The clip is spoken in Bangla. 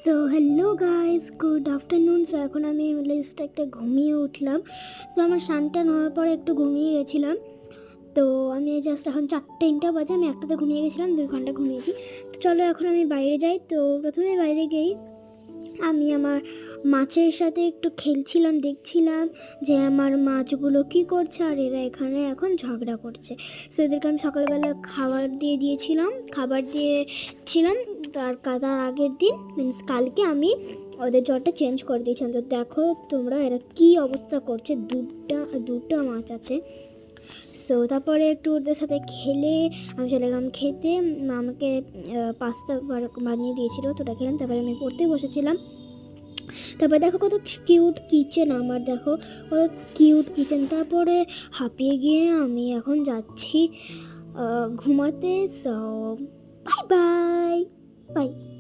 So hello guys, good afternoon. So এখন আমি জাস্ট একটা ঘুমিয়ে উঠলাম। তো আমার সানটান হওয়ার পরে একটু ঘুমিয়ে গেছিলাম। তো আমি জাস্ট এখন 4টা বাজে, আমি একটাতে ঘুমিয়ে গেছিলাম, 2 ঘন্টা ঘুমিয়েছি। তো চলো এখন আমি বাইরে যাই। তো প্রথমে বাইরে গিয়েই আমি আমার মাছের সাথে একটু খেলছিলাম, দেখছিলাম যে আমার মাছগুলো কি করছে, আর এরা এখানে এখন ঝগড়া করছে। সো এদেরকে আমি সকালবেলা খাবার দিয়েছিলাম। তার আগের দিন মিনস কালকে আমি ওদের জলটা চেঞ্জ করে দিয়েছিলাম। তো দেখো তোমরা এরা কি অবস্থা করছে, দুটো মাছ আছে। সো তারপরে একটু ওদের সাথে খেলে আমি চলে গেলাম খেতে। মা আমাকে পাস্তা বানিয়ে দিয়েছিল, তো ওটা খেলাম। তারপরে আমি পড়তে বসেছিলাম। তারপরে দেখো কত কিউট কিচেন, আমার দেখো কত কিউট কিচেন। তারপরে হাঁপিয়ে গিয়ে আমি এখন যাচ্ছি ঘুমাতে। So bye bye bye.